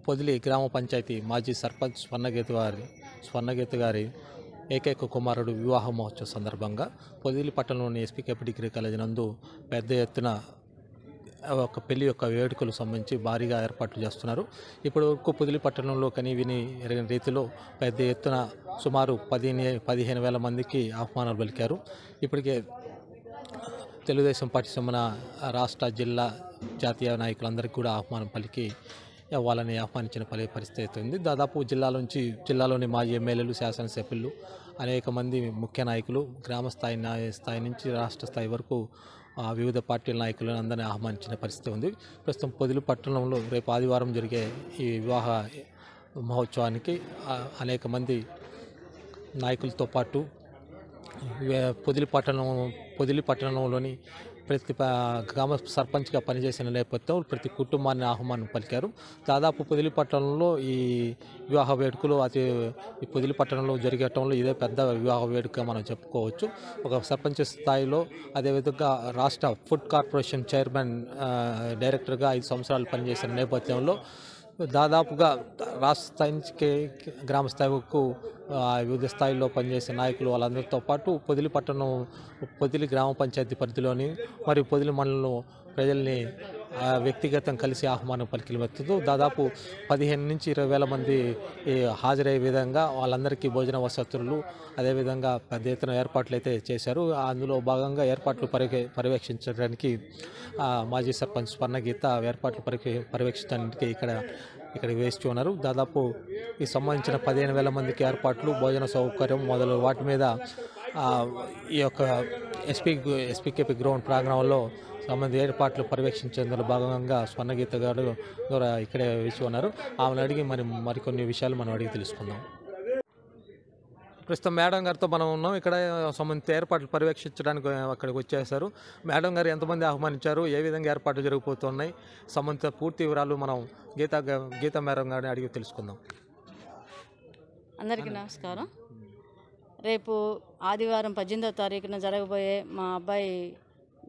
పొదిలి గ్రామ పంచాయతీ మాజీ సర్పంచ్ స్వర్ణగీత గారి ఏకైక కుమారుడు వివాహ మహోత్సవం సందర్భంగా పొదిలి పట్టణంలోని ఎస్పీకేపీ డిగ్రీ కాలేజీ నందు పెద్ద ఎత్తున ఒక పెళ్లి యొక్క వేడుకలు సంబంధించి భారీగా ఏర్పాట్లు చేస్తున్నారు. ఇప్పటి వరకు పొదిలి పట్టణంలో కనీవిని ఎరగని రీతిలో పెద్ద ఎత్తున సుమారు 15,000 మందికి ఆహ్వానాలు పలికారు. ఇప్పటికే తెలుగుదేశం పార్టీ సంబంధ రాష్ట్ర జిల్లా జాతీయ నాయకులందరికీ కూడా ఆహ్వానం పలికి వాళ్ళని ఆహ్వానించిన పరిస్థితి ఉంది. దాదాపు జిల్లాలోని మాజీ ఎమ్మెల్యేలు, శాసనసభ్యులు, అనేక మంది ముఖ్య నాయకులు గ్రామ స్థాయి నుంచి రాష్ట్ర స్థాయి వరకు వివిధ పార్టీల నాయకులను అందరినీ ఆహ్వానించిన పరిస్థితి ఉంది. ప్రస్తుతం పొదిలి పట్టణంలో రేపు ఆదివారం జరిగే ఈ వివాహ మహోత్సవానికి అనేక మంది నాయకులతో పాటు పొదిలి పట్టణంలోని ప్రతి గ్రామ సర్పంచ్గా పనిచేసిన నేపథ్యంలో ప్రతి కుటుంబాన్ని ఆహ్వానం పలికారు. దాదాపు పొదిలి పట్టణంలో ఈ వివాహ వేడుకలు ఈ పొదిలి పట్టణంలో జరిగటంలో ఇదే పెద్ద వివాహ వేడుక మనం చెప్పుకోవచ్చు. ఒక సర్పంచ్ స్థాయిలో, అదేవిధంగా రాష్ట్ర ఫుడ్ కార్పొరేషన్ చైర్మన్ డైరెక్టర్గా 5 సంవత్సరాలు పనిచేసిన నేపథ్యంలో దాదాపుగా రాష్ట్ర స్థాయి నుంచి గ్రామ స్థాయి వరకు వివిధ స్థాయిల్లో పనిచేసే నాయకులు వాళ్ళందరితో పాటు పొదిలి గ్రామ పంచాయతీ పరిధిలోని మరియు పొదిలి మండలంలో ప్రజల్ని వ్యక్తిగతం కలిసి ఆహ్వానం పలికినతో దాదాపు 15 నుంచి 20,000 మంది హాజరయ్యే విధంగా వాళ్ళందరికీ భోజన వసతులు, అదేవిధంగా పెద్ద ఎత్తున ఏర్పాట్లు అయితే చేశారు. అందులో భాగంగా ఏర్పాట్లు పర్యవేక్షించడానికి మాజీ సర్పంచ్ స్వర్ణగీత ఏర్పాట్లు పర్యవేక్షించడానికి ఇక్కడికి వేసి ఉన్నారు. దాదాపు ఈ సంబంధించిన 15,000 మందికి ఏర్పాట్లు, భోజన సౌకర్యం మొదలు వాటి మీద ఈ యొక్క ఎస్పీకేపీ గ్రౌండ్ ప్రాంగణంలో సంబంధించిన ఏర్పాట్లు పర్యవేక్షించేందులో భాగంగా స్వర్ణగీత గారు ఇక్కడే వేసి ఉన్నారు. ఆమెను అడిగి మరికొన్ని విషయాలు మనం అడిగి తెలుసుకుందాం. ప్రస్తుతం మేడం గారితో మనం ఉన్నాం. ఇక్కడ సంబంధిత ఏర్పాట్లు పర్యవేక్షించడానికి అక్కడికి వచ్చేసారు. మేడం గారు ఎంతమంది ఆహ్వానించారు, ఏ విధంగా ఏర్పాట్లు జరిగిపోతున్నాయి, సంబంధిత పూర్తి వివరాలు మనం గీతా మేడం గారిని అడిగి తెలుసుకుందాం. అందరికీ నమస్కారం. రేపు ఆదివారం 18వ తారీఖున జరగబోయే మా అబ్బాయి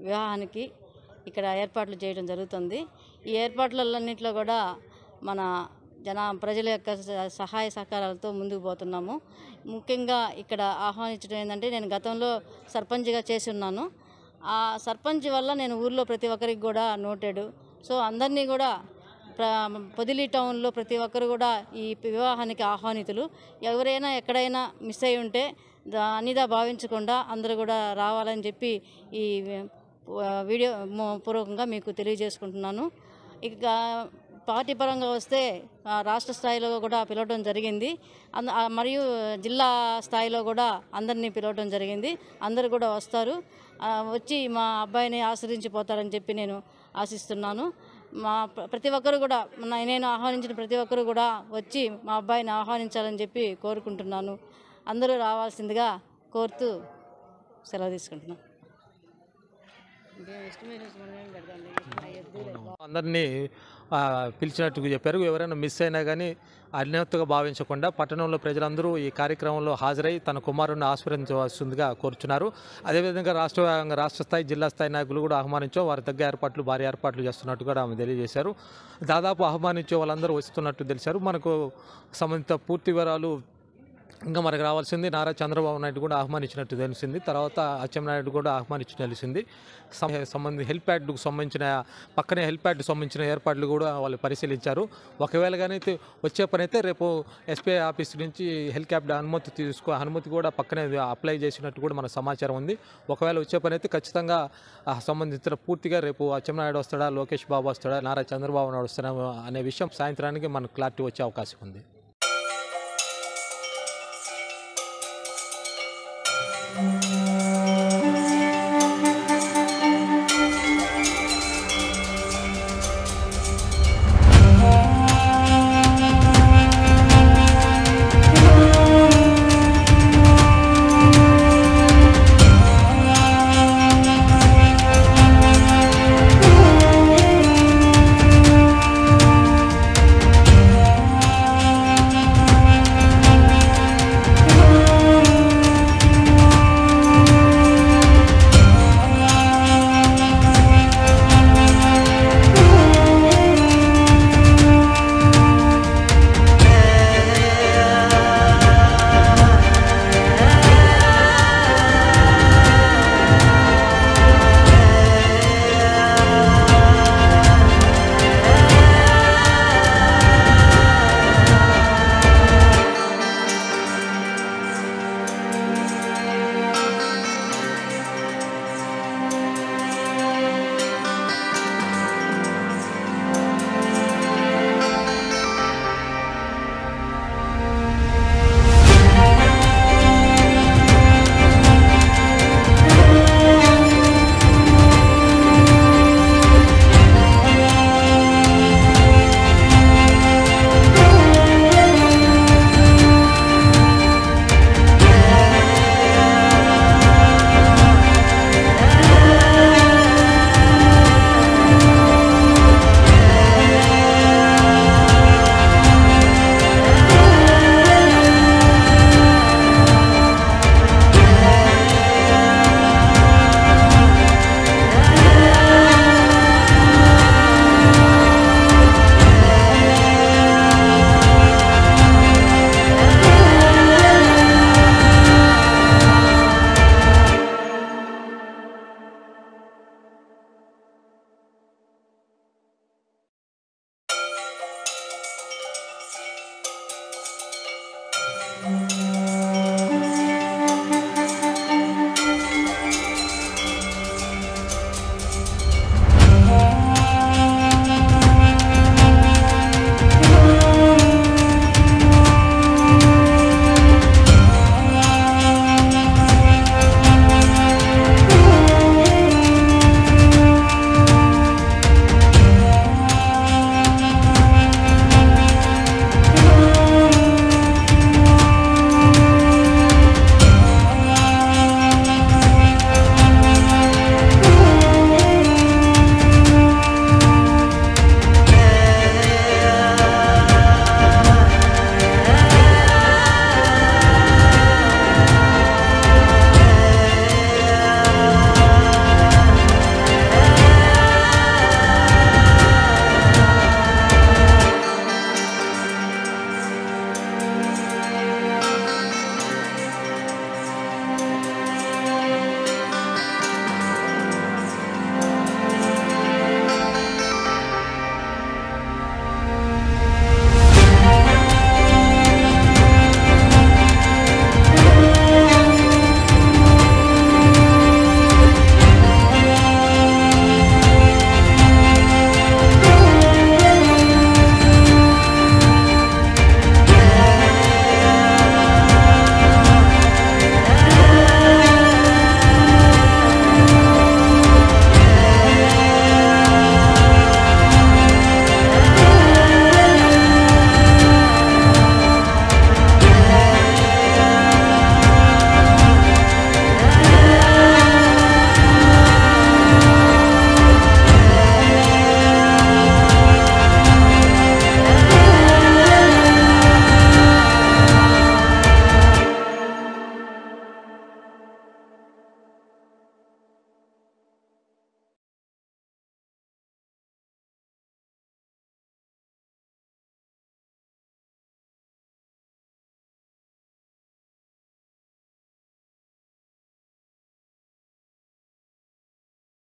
వివాహానికి ఇక్కడ ఏర్పాట్లు చేయడం జరుగుతుంది. ఈ ఏర్పాట్లన్నింటిలో కూడా మన ప్రజల యొక్క సహాయ సహకారాలతో ముందుకు పోతున్నాము. ముఖ్యంగా ఇక్కడ ఆహ్వానించడం ఏంటంటే, నేను గతంలో సర్పంచ్గా చేసి ఉన్నాను. ఆ సర్పంచ్ వల్ల నేను ఊర్లో ప్రతి ఒక్కరికి కూడా నోటెడ్. సో అందరినీ కూడా పొదిలి టౌన్లో ప్రతి ఒక్కరు కూడా ఈ వివాహానికి ఆహ్వానితులు. ఎవరైనా ఎక్కడైనా మిస్ అయి ఉంటే అనిదా భావించకుండా అందరూ కూడా రావాలని చెప్పి ఈ వీడియో పూర్వకంగా మీకు తెలియజేసుకుంటున్నాను. ఇక పార్టీ పరంగా వస్తే రాష్ట్ర స్థాయిలో కూడా పిలవడం జరిగింది, మరియు జిల్లా స్థాయిలో కూడా అందరినీ పిలవడం జరిగింది. అందరూ కూడా వస్తారు, వచ్చి మా అబ్బాయిని ఆశ్రయించిపోతారని చెప్పి నేను ఆశిస్తున్నాను. ప్రతి ఒక్కరు కూడా నేను ఆహ్వానించిన ప్రతి ఒక్కరు కూడా వచ్చి మా అబ్బాయిని ఆహ్వానించాలని చెప్పి కోరుకుంటున్నాను. అందరూ రావాల్సిందిగా కోరుతూ సెలవు తీసుకుంటున్నాను. అందరినీ పిలిచినట్టుగా చెప్పారు. ఎవరైనా మిస్ అయినా కానీ అన్యతగా భావించకుండా పట్టణంలో ప్రజలందరూ ఈ కార్యక్రమంలో హాజరై తన కుమారుడిని ఆస్వాదించవలసిందిగా కోరుచున్నారు. అదేవిధంగా రాష్ట్ర స్థాయి, జిల్లా స్థాయి నాయకులు కూడా ఆహ్వానించో వారి తగ్గ భారీ ఏర్పాట్లు చేస్తున్నట్టు కూడా ఆమె తెలియజేశారు. దాదాపు ఆహ్వానించే వాళ్ళందరూ వస్తున్నట్టు తెలిసారు. మనకు సంబంధిత పూర్తి వివరాలు ఇంకా మనకు రావాల్సింది. నారా చంద్రబాబు నాయుడు కూడా ఆహ్వానించినట్టు తెలిసింది. తర్వాత అచ్చెన్నాయుడు కూడా ఆహ్వానించినట్టు తెలిసింది. హెల్ప్ ప్యాడ్ సంబంధించిన ఏర్పాట్లు కూడా వాళ్ళు పరిశీలించారు. ఒకవేళ కానీ వచ్చే పని అయితే రేపు ఎస్పీఐ ఆఫీస్ నుంచి హెలికాప్టర్ అనుమతి కూడా పక్కనే అప్లై చేసినట్టు కూడా మన సమాచారం ఉంది. ఒకవేళ వచ్చే పని అయితే ఖచ్చితంగా సంబంధించిన పూర్తిగా రేపు అచ్చెన్నాయుడు వస్తాడా, లోకేష్ బాబు వస్తాడా, నారా చంద్రబాబు నాయుడు వస్తాడా అనే విషయం సాయంత్రానికి మనకు క్లారిటీ వచ్చే అవకాశం ఉంది.